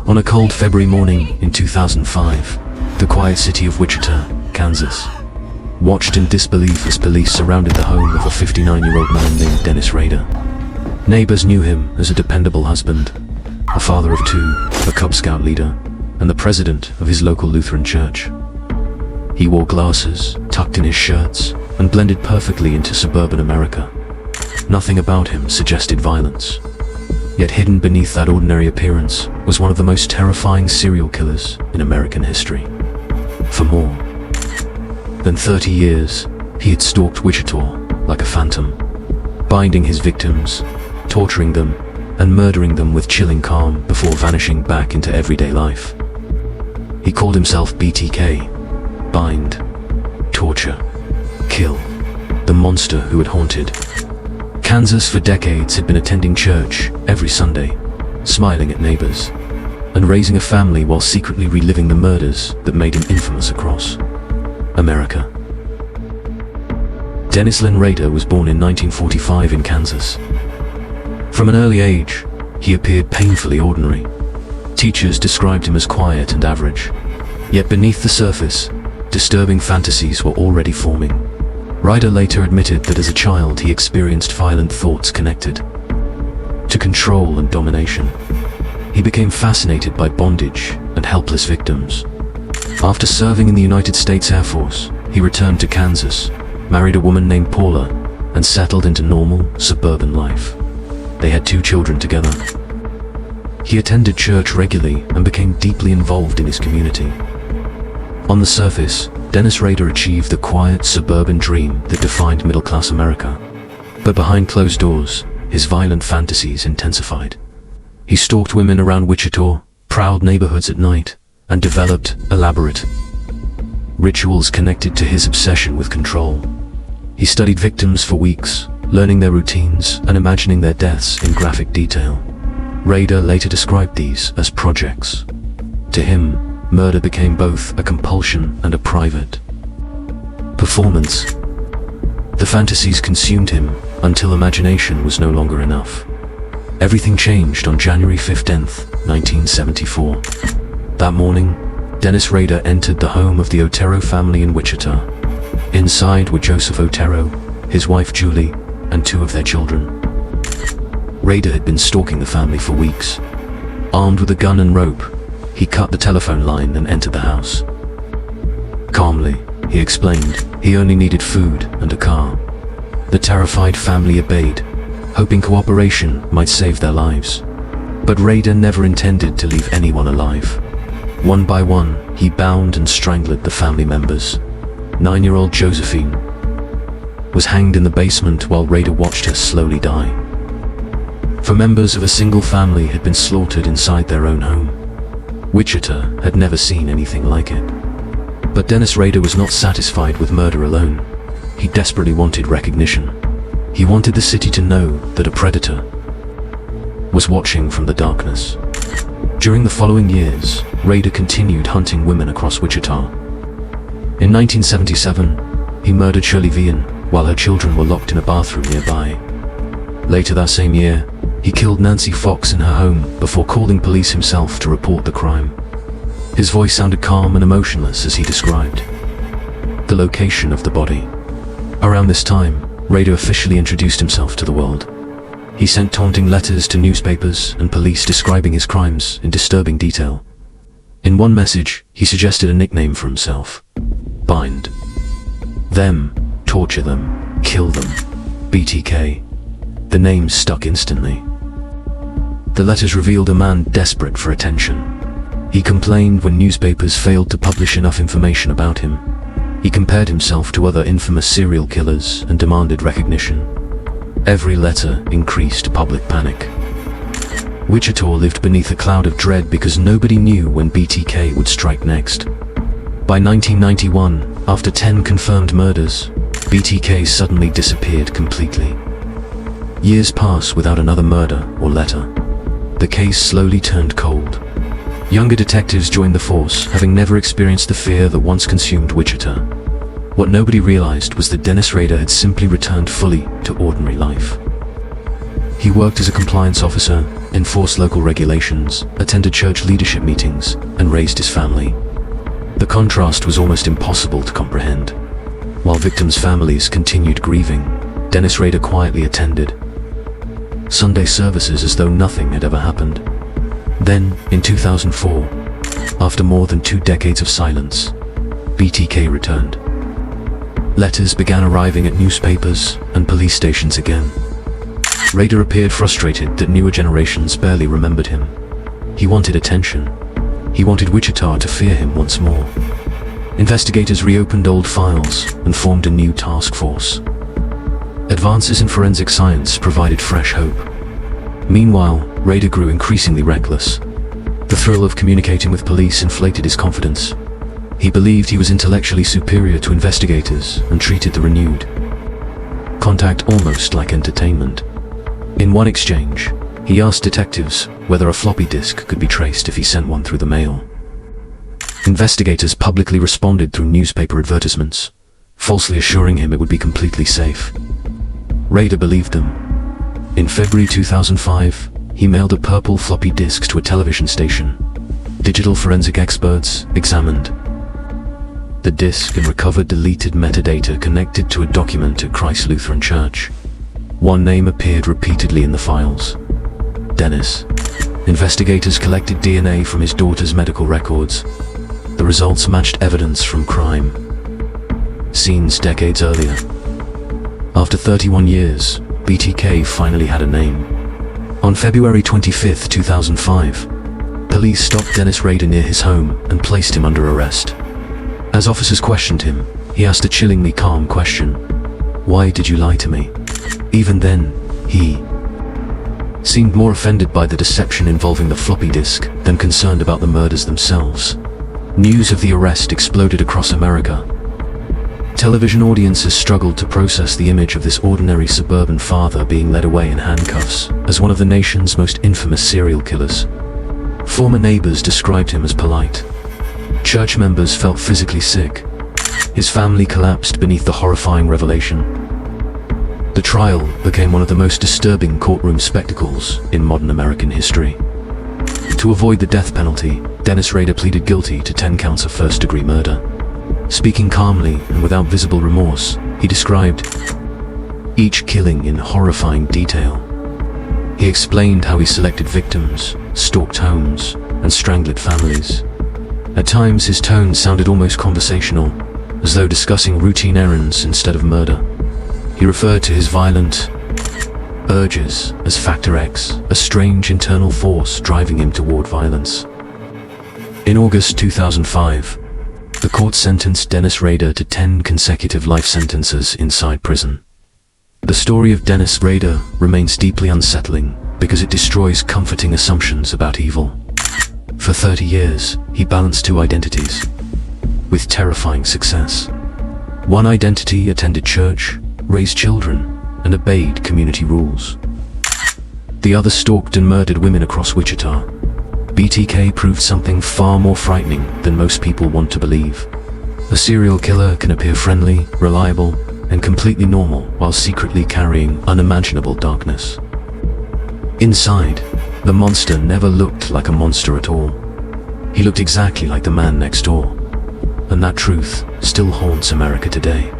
On a cold February morning in 2005, the quiet city of Wichita, Kansas, watched in disbelief as police surrounded the home of a 59-year-old man named Dennis Rader. Neighbors knew him as a dependable husband, a father of two, a Cub Scout leader, and the president of his local Lutheran church. He wore glasses, tucked in his shirts, and blended perfectly into suburban America. Nothing about him suggested violence. Yet hidden beneath that ordinary appearance was one of the most terrifying serial killers in American history. For more than 30 years, he had stalked Wichita like a phantom, binding his victims, torturing them, and murdering them with chilling calm before vanishing back into everyday life. He called himself BTK, bind, torture, kill, the monster who had haunted Kansas for decades. Had been attending church every Sunday, smiling at neighbors, and raising a family while secretly reliving the murders that made him infamous across America. Dennis Len Rader was born in 1945 in Kansas. From an early age, he appeared painfully ordinary. Teachers described him as quiet and average. Yet beneath the surface, disturbing fantasies were already forming. Rader later admitted that as a child he experienced violent thoughts connected to control and domination. He became fascinated by bondage and helpless victims. After serving in the United States Air Force, he returned to Kansas, married a woman named Paula, and settled into normal, suburban life. They had 2 children together. He attended church regularly and became deeply involved in his community. On the surface, Dennis Rader achieved the quiet suburban dream that defined middle-class America. But behind closed doors, his violent fantasies intensified. He stalked women around Wichita, prowled neighborhoods at night, and developed elaborate rituals connected to his obsession with control. He studied victims for weeks, learning their routines and imagining their deaths in graphic detail. Rader later described these as projects. To him, murder became both a compulsion and a private performance. The fantasies consumed him until imagination was no longer enough. Everything changed on January 15th, 1974. That morning, Dennis Rader entered the home of the Otero family in Wichita. Inside were Joseph Otero, his wife Julie, and 2 of their children. Rader had been stalking the family for weeks. Armed with a gun and rope, he cut the telephone line and entered the house. Calmly, he explained he only needed food and a car. The terrified family obeyed, hoping cooperation might save their lives. But Rader never intended to leave anyone alive. One by one, he bound and strangled the family members. 9-year-old Josephine was hanged in the basement while Rader watched her slowly die. For members of a single family had been slaughtered inside their own home. Wichita had never seen anything like it. But Dennis Rader was not satisfied with murder alone. He desperately wanted recognition. He wanted the city to know that a predator was watching from the darkness. During the following years, Rader continued hunting women across Wichita. In 1977, he murdered Shirley Vian while her children were locked in a bathroom nearby. Later that same year, he killed Nancy Fox in her home before calling police himself to report the crime. His voice sounded calm and emotionless as he described the location of the body. Around this time, Rader officially introduced himself to the world. He sent taunting letters to newspapers and police describing his crimes in disturbing detail. In one message, he suggested a nickname for himself: Bind them, torture them, kill them, BTK. The name stuck instantly. The letters revealed a man desperate for attention. He complained when newspapers failed to publish enough information about him. He compared himself to other infamous serial killers and demanded recognition. Every letter increased public panic. Wichita lived beneath a cloud of dread because nobody knew when BTK would strike next. By 1991, after 10 confirmed murders, BTK suddenly disappeared completely. Years pass without another murder or letter. The case slowly turned cold. Younger detectives joined the force, having never experienced the fear that once consumed Wichita. What nobody realized was that Dennis Rader had simply returned fully to ordinary life. He worked as a compliance officer, enforced local regulations, attended church leadership meetings, and raised his family. The contrast was almost impossible to comprehend. While victims' families continued grieving, Dennis Rader quietly attended Sunday services as though nothing had ever happened. Then, in 2004, after more than 2 decades of silence, BTK returned. Letters began arriving at newspapers and police stations again. Rader appeared frustrated that newer generations barely remembered him. He wanted attention. He wanted Wichita to fear him once more. Investigators reopened old files and formed a new task force. Advances in forensic science provided fresh hope. Meanwhile, Rader grew increasingly reckless. The thrill of communicating with police inflated his confidence. He believed he was intellectually superior to investigators and treated the renewed contact almost like entertainment. In one exchange, he asked detectives whether a floppy disk could be traced if he sent one through the mail. Investigators publicly responded through newspaper advertisements, falsely assuring him it would be completely safe. Rader believed them. In February 2005, he mailed a purple floppy disk to a television station. Digital forensic experts examined the disk and recovered deleted metadata connected to a document at Christ Lutheran Church. One name appeared repeatedly in the files: Dennis. Investigators collected DNA from his daughter's medical records. The results matched evidence from crime scenes decades earlier. After 31 years, BTK finally had a name. On February 25, 2005, police stopped Dennis Rader near his home and placed him under arrest. As officers questioned him, he asked a chillingly calm question: "Why did you lie to me?" Even then, he seemed more offended by the deception involving the floppy disk than concerned about the murders themselves. News of the arrest exploded across America. Television audiences struggled to process the image of this ordinary suburban father being led away in handcuffs as one of the nation's most infamous serial killers. Former neighbors described him as polite. Church members felt physically sick. His family collapsed beneath the horrifying revelation. The trial became one of the most disturbing courtroom spectacles in modern American history. To avoid the death penalty, Dennis Rader pleaded guilty to 10 counts of first-degree murder. Speaking calmly and without visible remorse, he described each killing in horrifying detail. He explained how he selected victims, stalked homes, and strangled families. At times, his tone sounded almost conversational, as though discussing routine errands instead of murder. He referred to his violent urges as Factor X, a strange internal force driving him toward violence. In August 2005, the court sentenced Dennis Rader to 10 consecutive life sentences inside prison. The story of Dennis Rader remains deeply unsettling because it destroys comforting assumptions about evil. For 30 years, he balanced 2 identities, with terrifying success. One identity attended church, raised children, and obeyed community rules. The other stalked and murdered women across Wichita. BTK proved something far more frightening than most people want to believe. A serial killer can appear friendly, reliable, and completely normal while secretly carrying unimaginable darkness. Inside, the monster never looked like a monster at all. He looked exactly like the man next door. And that truth still haunts America today.